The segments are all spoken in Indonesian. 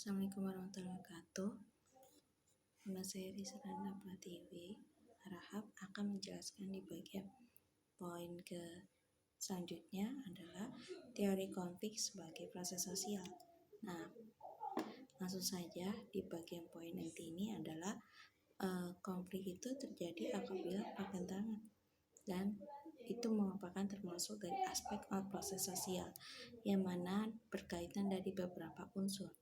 Assalamualaikum warahmatullahi wabarakatuh. Nama saya Rizrana Pratiwi. Harap akan menjelaskan di bagian poin ke selanjutnya adalah teori konflik sebagai proses sosial. Nah, langsung saja di bagian poin inti ini adalah konflik itu terjadi apabila pertentangan dan itu merupakan termasuk dari aspek proses sosial yang mana berkaitan dari beberapa unsur,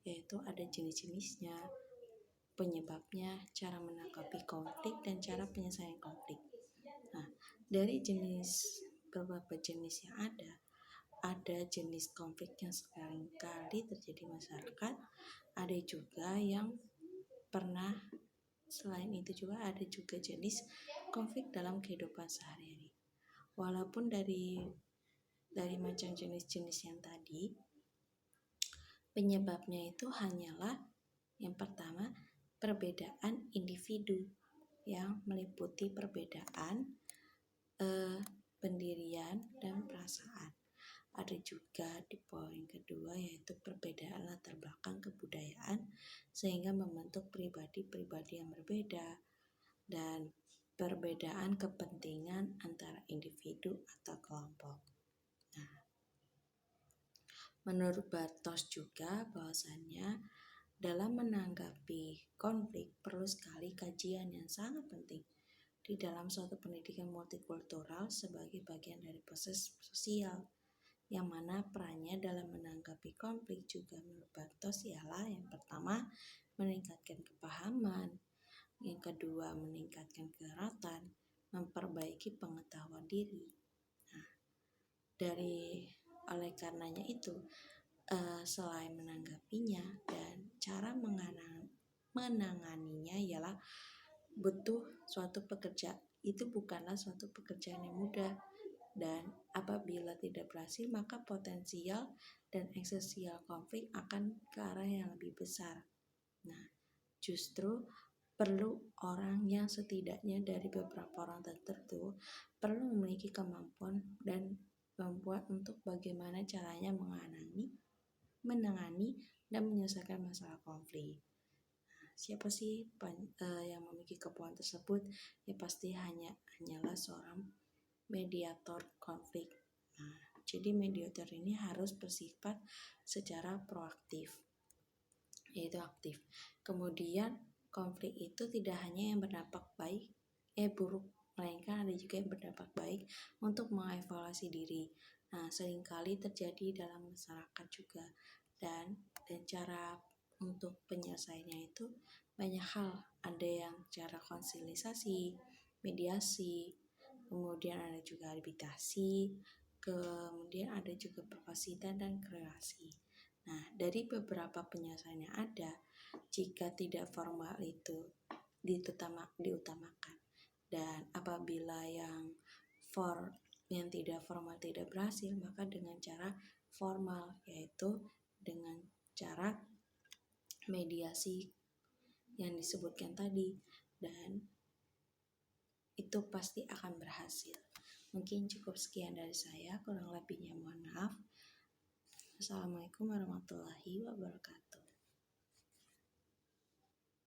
yaitu ada jenis-jenisnya, penyebabnya, cara menanggapi konflik, dan cara penyelesaian konflik. Nah, dari beberapa jenis yang ada jenis konflik yang seringkali terjadi masyarakat, ada juga yang pernah, selain itu juga ada juga jenis konflik dalam kehidupan sehari-hari. Walaupun dari macam jenis-jenis yang tadi, penyebabnya itu hanyalah yang pertama, perbedaan individu yang meliputi perbedaan pendirian dan perasaan. Ada juga di poin kedua yaitu perbedaan latar belakang kebudayaan sehingga membentuk pribadi-pribadi yang berbeda dan perbedaan kepentingan antara individu atau kelompok. Nah, menurut Bartos juga bahwasannya dalam menanggapi konflik perlu sekali kajian yang sangat penting di dalam suatu pendidikan multikultural sebagai bagian dari proses sosial, yang mana perannya dalam menanggapi konflik juga menurut Bartos ialah yang pertama meningkatkan kepahaman, yang kedua meningkatkan keeratan, memperbaiki pengetahuan diri. Nah, oleh karenanya itu selain menanggapinya dan cara menanganinya ialah butuh suatu pekerjaan. Itu bukanlah suatu pekerjaan yang mudah, dan apabila tidak berhasil maka potensial dan eksistensial konflik akan ke arah yang lebih besar. Nah, justru perlu orang yang setidaknya dari beberapa orang tertentu perlu memiliki kemampuan dan untuk bagaimana caranya menangani dan menyelesaikan masalah konflik. Nah, siapa sih yang memiliki kemampuan tersebut? Ya pasti hanyalah seorang mediator konflik. Nah, jadi mediator ini harus bersifat secara proaktif, yaitu aktif. Kemudian konflik itu tidak hanya yang berdampak buruk, melainkan ada juga yang berdampak baik untuk mengevaluasi diri. Nah, seringkali terjadi dalam masyarakat juga, dan cara untuk penyelesaiannya itu banyak hal. Ada yang cara konsilisasi, mediasi, kemudian ada juga arbitrasi, kemudian ada juga perwasitan dan kreasi. Nah, dari beberapa penyelesaian yang ada, jika tidak formal itu diutamakan, dan apabila yang tidak formal tidak berhasil, maka dengan cara formal, yaitu dengan cara mediasi yang disebutkan tadi, dan itu pasti akan berhasil. Mungkin cukup sekian dari saya, kurang lebihnya mohon maaf. Assalamualaikum warahmatullahi wabarakatuh.